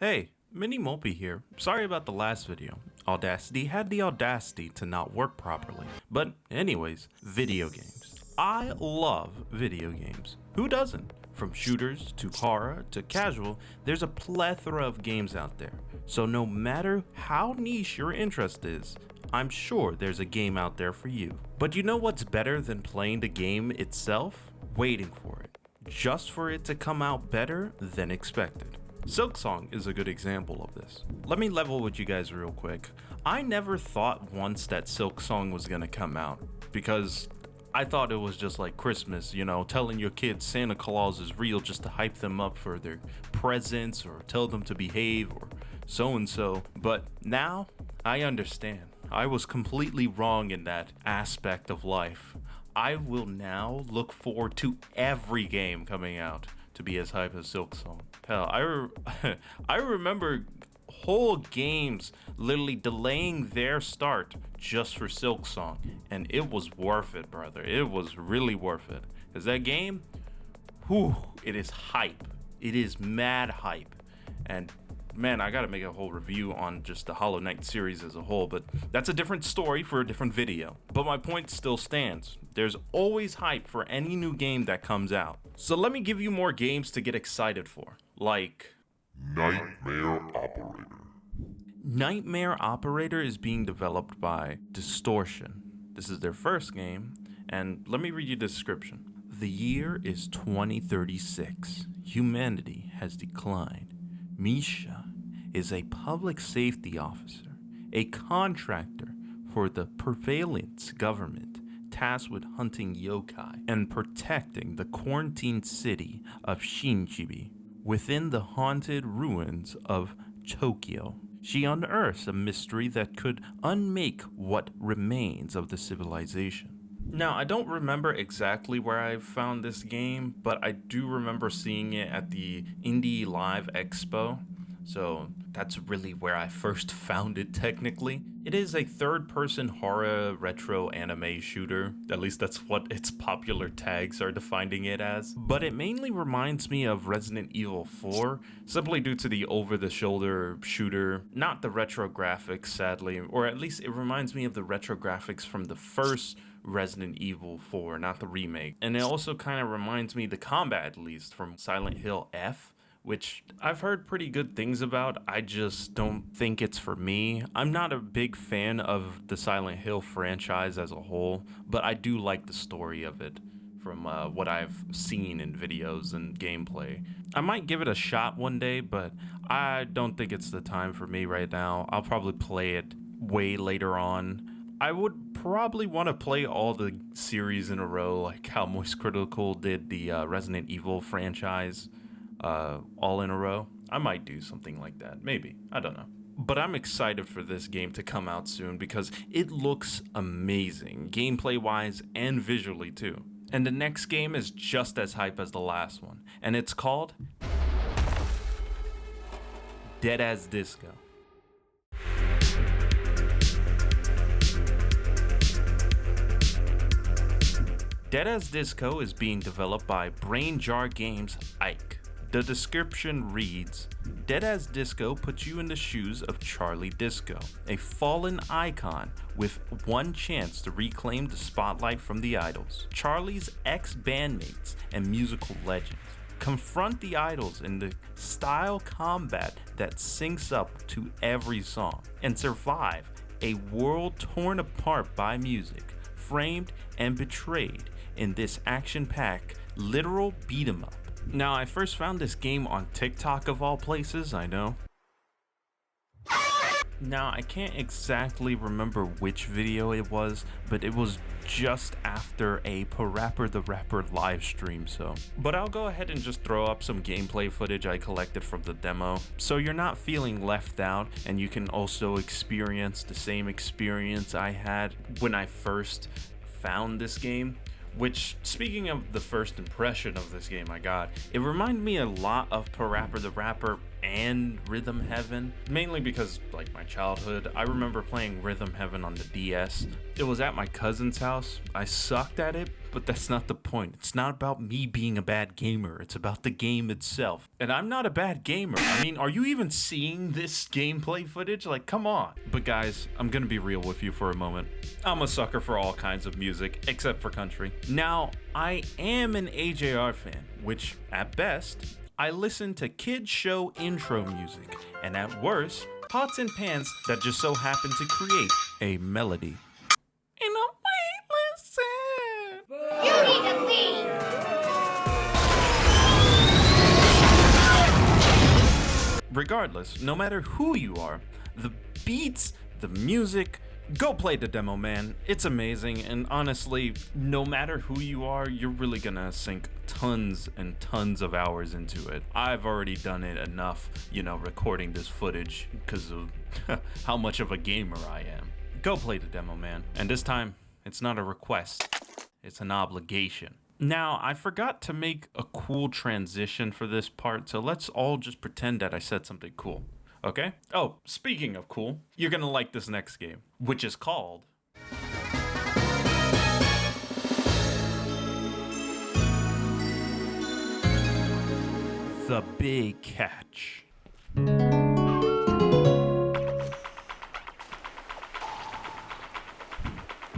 Hey, Mini Mopey here. Sorry about the last video. Audacity had the audacity to not work properly. But anyways, video games. I love video games. Who doesn't? From shooters to horror to casual, there's a plethora of games out there. So no matter how niche your interest is, I'm sure there's a game out there for you. But you know what's better than playing the game itself? Waiting for it. Just for it to come out better than expected. Silksong is a good example of this. Let me level with you guys real quick. I never thought once that Silksong was gonna come out because I thought it was just like Christmas, you know, telling your kids Santa Claus is real just to hype them up for their presents or tell them to behave or so and so. But now I understand. I was completely wrong in that aspect of life. I will now look forward to every game coming out to be as hype as Silksong. Hell, I remember whole games literally delaying their start just for Silksong, and it was worth it, brother. It was really worth it. Cause that game, whew, it is hype. It is mad hype, and man, I gotta make a whole review on just the Hollow Knight series as a whole, but that's a different story for a different video. But my point still stands. There's always hype for any new game that comes out. So let me give you more games to get excited for, like Nightmare Operator. Nightmare Operator is being developed by Distortion. This is their first game, and let me read you the description. The year is 2036. Humanity has declined. Misha is a public safety officer, a contractor for the Prevalence government, tasked with hunting yokai and protecting the quarantined city of Shinchibi within the haunted ruins of Tokyo. She unearths a mystery that could unmake what remains of the civilization. Now, I don't remember exactly where I found this game, but I do remember seeing it at the Indie Live Expo. So that's really where I first found it technically. It is a third-person horror retro anime shooter. At least that's what its popular tags are defining it as. But it mainly reminds me of Resident Evil 4, simply due to the over-the-shoulder shooter, not the retro graphics, sadly, or at least it reminds me of the retro graphics from the first Resident Evil 4, not the remake. And it also kind of reminds me, the combat at least, from Silent Hill F, which I've heard pretty good things about. I just don't think it's for me. I'm not a big fan of the Silent Hill franchise as a whole, but I do like the story of it from what I've seen in videos and gameplay. I might give it a shot one day, but I don't think it's the time for me right now. I'll probably play it way later on. I would probably want to play all the series in a row, like how Moist Critical did the Resident Evil franchise. All in a row. I might do something like that, maybe, I don't know. But I'm excited for this game to come out soon because it looks amazing, gameplay wise and visually too. And the next game is just as hype as the last one, and it's called Dead as Disco. Dead as Disco is being developed by Brain Jar Games Ike. The description reads, Dead as Disco puts you in the shoes of Charlie Disco, a fallen icon with one chance to reclaim the spotlight from the idols. Charlie's ex-bandmates and musical legends confront the idols in the style combat that syncs up to every song and survive a world torn apart by music, framed and betrayed in this action-packed literal beat-em-up. Now, I first found this game on TikTok of all places, I know. Now, I can't exactly remember which video it was, but it was just after a Parappa the Rapper live stream, so. But I'll go ahead and just throw up some gameplay footage I collected from the demo, so you're not feeling left out, and you can also experience the same experience I had when I first found this game. Which, speaking of the first impression of this game I got, it reminded me a lot of Parappa the Rapper and Rhythm Heaven, mainly because, like, my childhood. I remember playing Rhythm Heaven on the DS. It was at my cousin's house. I sucked at it, but that's not the point. It's not about me being a bad gamer. It's about the game itself. And I'm not a bad gamer. I mean, are you even seeing this gameplay footage? Like, come on. But guys, I'm gonna be real with you for a moment. I'm a sucker for all kinds of music, except for country. Now, I am an AJR fan, which, at best, I listen to kids show intro music, and at worst, pots and pans that just so happen to create a melody. In a waitlist. You need to leave! Regardless, no matter who you are, the beats, the music, go play the demo, man. It's amazing, and honestly, no matter who you are, you're really gonna sink tons and tons of hours into it. I've already done it enough, recording this footage because of how much of a gamer I am. Go play the demo, man. And this time, it's not a request, it's an obligation. Now, I forgot to make a cool transition for this part, so let's all just pretend that I said something cool. Okay? Oh, speaking of cool, you're gonna like this next game, which is called The Big Catch.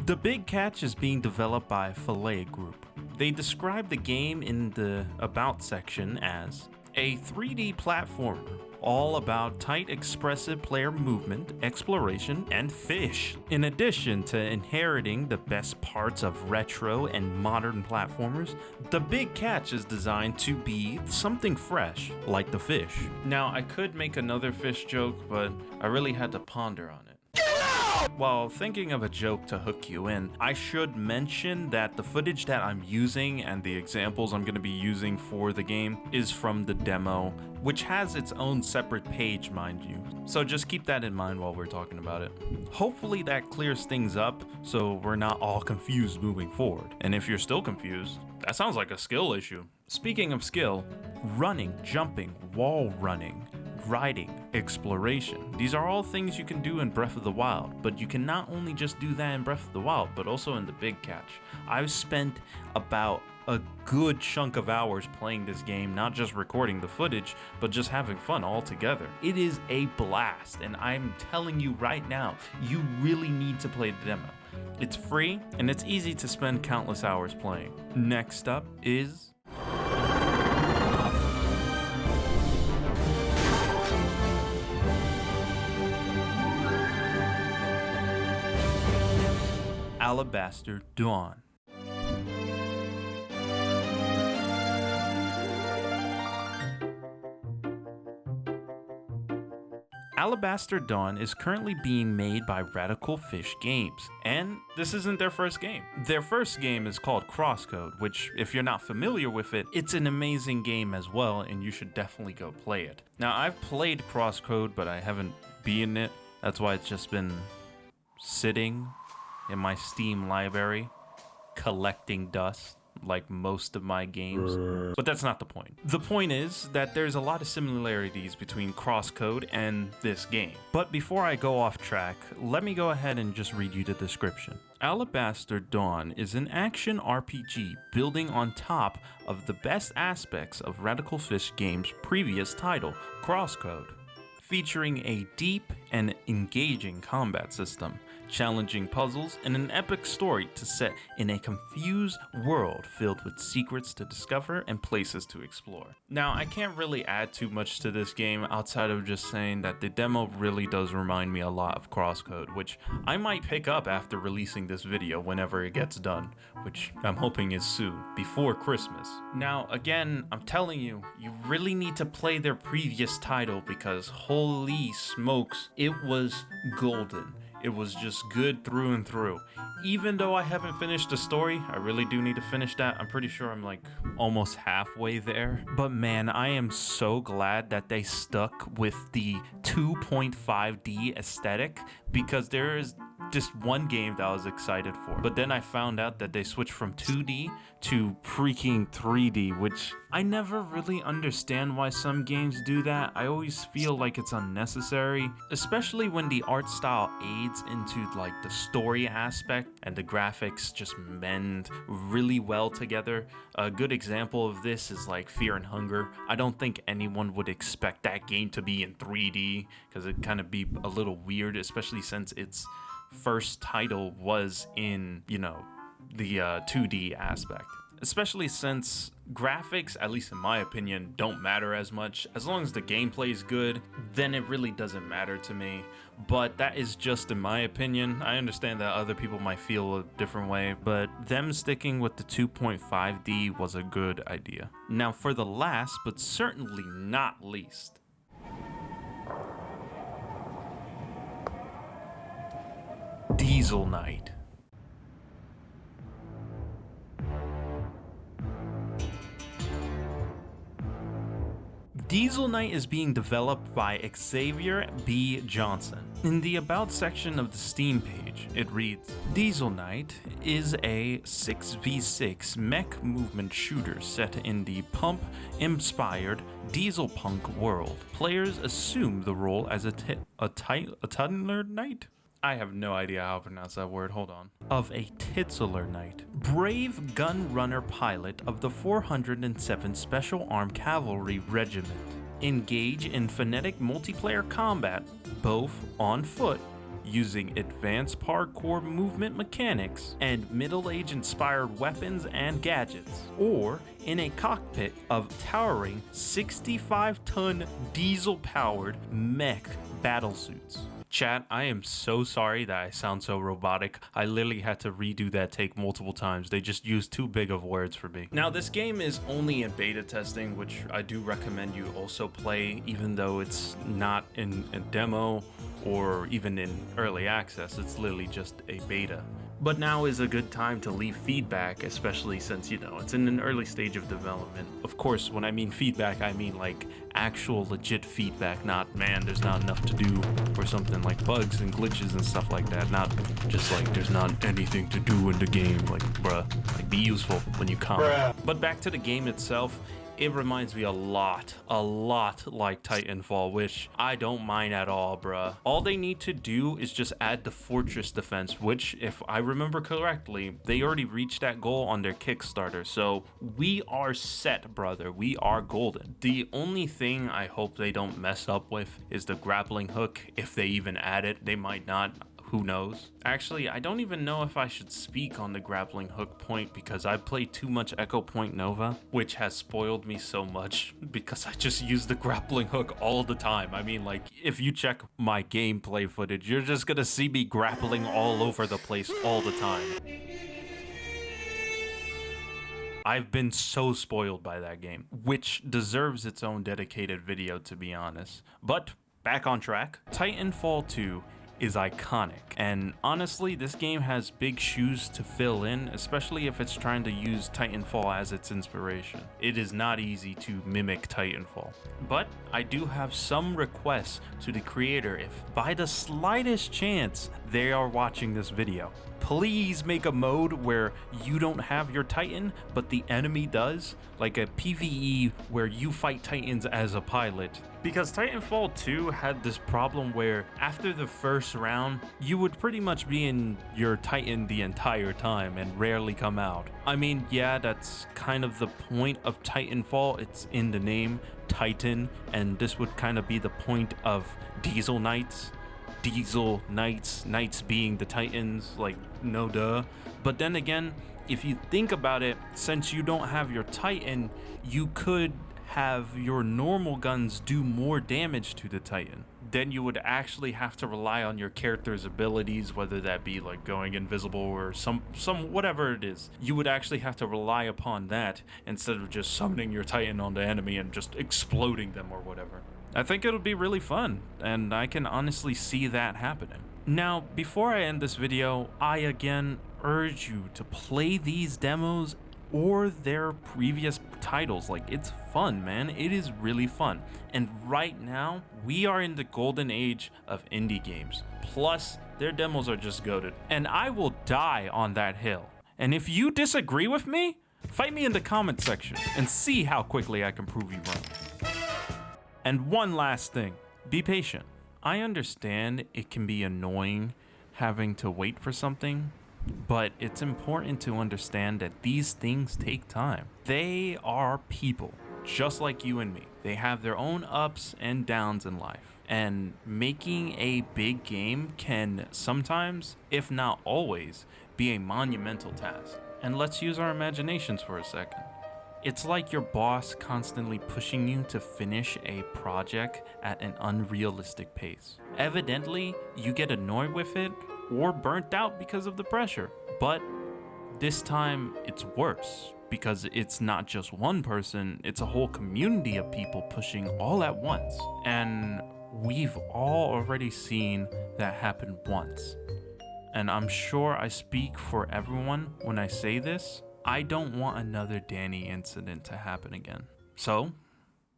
The Big Catch is being developed by Filet Group. They describe the game in the About section as a 3D platformer, all about tight, expressive player movement, exploration, and fish. In addition to inheriting the best parts of retro and modern platformers, The Big Catch is designed to be something fresh, like the fish. Now, I could make another fish joke, but I really had to ponder on it. While thinking of a joke to hook you in, I should mention that the footage that I'm using and the examples I'm going to be using for the game is from the demo, which has its own separate page, mind you. So just keep that in mind while we're talking about it. Hopefully that clears things up so we're not all confused moving forward. And if you're still confused, that sounds like a skill issue. Speaking of skill, running, jumping, wall running, riding, exploration. These are all things you can do in Breath of the Wild, but you can not only just do that in Breath of the Wild, but also in The Big Catch. I've spent about a good chunk of hours playing this game, not just recording the footage, but just having fun all together. It is a blast, and I'm telling you right now, you really need to play the demo. It's free, and it's easy to spend countless hours playing. Next up is Alabaster Dawn. Alabaster Dawn is currently being made by Radical Fish Games, and this isn't their first game. Their first game is called Crosscode, which, if you're not familiar with it, it's an amazing game as well, and you should definitely go play it. Now, I've played Crosscode, but I haven't beaten it. That's why it's just been sitting in my Steam library, collecting dust, like most of my games. But that's not the point. The point is that there's a lot of similarities between Crosscode and this game. But before I go off track, let me go ahead and just read you the description. Alabaster Dawn is an action RPG building on top of the best aspects of Radical Fish Games' previous title, Crosscode, featuring a deep and engaging combat system, challenging puzzles, and an epic story to set in a confused world filled with secrets to discover and places to explore. Now, I can't really add too much to this game outside of just saying that the demo really does remind me a lot of Crosscode, which I might pick up after releasing this video whenever it gets done, which I'm hoping is soon, before Christmas. Now, again, I'm telling you, you really need to play their previous title because holy smokes, it was golden. It was just good through and through. Even though I haven't finished the story, I really do need to finish that. I'm pretty sure I'm like almost halfway there. But man, I am so glad that they stuck with the 2.5D aesthetic because there is just one game that I was excited for. But then I found out that they switched from 2D to freaking 3D, which I never really understand why some games do that. I always feel like it's unnecessary, especially when the art style aids into like the story aspect and the graphics just mend really well together. A good example of this is like Fear and Hunger. I don't think anyone would expect that game to be in 3D because it'd kind of be a little weird, especially since its first title was in, you know, the 2D aspect. Especially since graphics, at least in my opinion, don't matter as much. As long as the gameplay is good, then it really doesn't matter to me. But that is just in my opinion. I understand that other people might feel a different way, but them sticking with the 2.5D was a good idea. Now for the last, but certainly not least, Diesel Knight. Diesel Knight is being developed by Xavier B. Johnson. In the About section of the Steam page, it reads, Diesel Knight is a 6v6 mech movement shooter set in the pump-inspired diesel punk world. Players assume the role as a titular knight? I have no idea how to pronounce that word, hold on. Of a titular knight. Brave gun runner pilot of the 407 Special Armed Cavalry Regiment. Engage in frenetic multiplayer combat, both on foot, using advanced parkour movement mechanics and middle-age inspired weapons and gadgets, or in a cockpit of towering 65-ton diesel-powered mech battlesuits. Chat, I am so sorry that I sound so robotic. I literally had to redo that take multiple times. They just used too big of words for me. Now, this game is only in beta testing, which I do recommend you also play, even though it's not in a demo or even in early access. It's literally just a beta. But now is a good time to leave feedback, especially since, you know, it's in an early stage of development. Of course, when I mean feedback, I mean like actual legit feedback, not, man, there's not enough to do, or something like bugs and glitches and stuff like that. Not just like there's not anything to do in the game, like, bruh, like be useful when you comment. But back to the game itself. It reminds me a lot like Titanfall, which I don't mind at all, bruh. All they need to do is just add the fortress defense, which, if I remember correctly, they already reached that goal on their Kickstarter. So we are set, brother. We are golden. The only thing I hope they don't mess up with is the grappling hook. If they even add it, they might not. Who knows? Actually, I don't even know if I should speak on the grappling hook point because I play too much Echo Point Nova, which has spoiled me so much because I just use the grappling hook all the time. I mean, like, if you check my gameplay footage, you're just gonna see me grappling all over the place all the time. I've been so spoiled by that game, which deserves its own dedicated video, to be honest. But back on track, Titanfall 2 is iconic, and honestly this game has big shoes to fill in, especially if it's trying to use Titanfall as its inspiration. It is not easy to mimic Titanfall, but I do have some requests to the creator. If by the slightest chance they are watching this video, please make a mode where you don't have your Titan but the enemy does, like a PvE where you fight Titans as a pilot. Because Titanfall 2 had this problem where after the first round, you would pretty much be in your Titan the entire time and rarely come out. I mean, yeah, that's kind of the point of Titanfall. It's in the name, Titan, and this would kind of be the point of Diesel Knights. Diesel Knights, Knights being the Titans, like, no duh. But then again, if you think about it, since you don't have your Titan, you could have your normal guns do more damage to the Titan. Then you would actually have to rely on your character's abilities, whether that be like going invisible or some whatever it is. You would actually have to rely upon that instead of just summoning your Titan on the enemy and just exploding them or whatever. I think it'll be really fun, and I can honestly see that happening. Now, before I end this video, I again urge you to play these demos or their previous titles. Like, it's fun, man. It is really fun. And right now, we are in the golden age of indie games. Plus, their demos are just goated. And I will die on that hill. And if you disagree with me, fight me in the comment section and see how quickly I can prove you wrong. And one last thing, be patient. I understand it can be annoying having to wait for something, but it's important to understand that these things take time. They are people, just like you and me. They have their own ups and downs in life. And making a big game can sometimes, if not always, be a monumental task. And let's use our imaginations for a second. It's like your boss constantly pushing you to finish a project at an unrealistic pace. Evidently, you get annoyed with it or burnt out because of the pressure. But this time, it's worse because it's not just one person, it's a whole community of people pushing all at once. And we've all already seen that happen once. And I'm sure I speak for everyone when I say this. I don't want another Danny incident to happen again. So,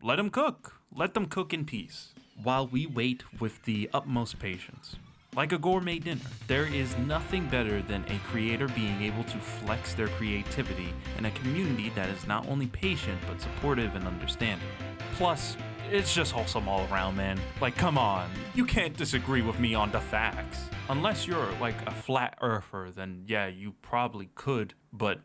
let them cook. Let them cook in peace. While we wait with the utmost patience. Like a gourmet dinner, there is nothing better than a creator being able to flex their creativity in a community that is not only patient, but supportive and understanding. Plus, it's just wholesome all around, man. Like, come on, you can't disagree with me on the facts. Unless you're like a flat earther, then yeah, you probably could, but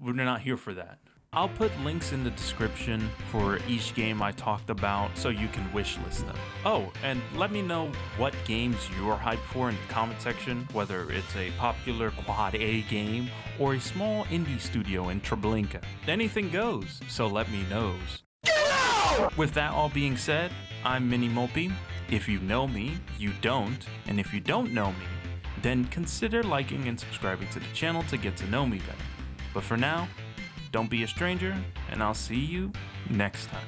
we're not here for that. I'll put links in the description for each game I talked about so you can wishlist them. Oh, and let me know what games you're hyped for in the comment section, whether it's a popular Quad A game or a small indie studio in Treblinka. Anything goes, so let me know. With that all being said, I'm Mini Mopey. If you know me, you don't, and if you don't know me, then consider liking and subscribing to the channel to get to know me better. But for now, don't be a stranger, and I'll see you next time.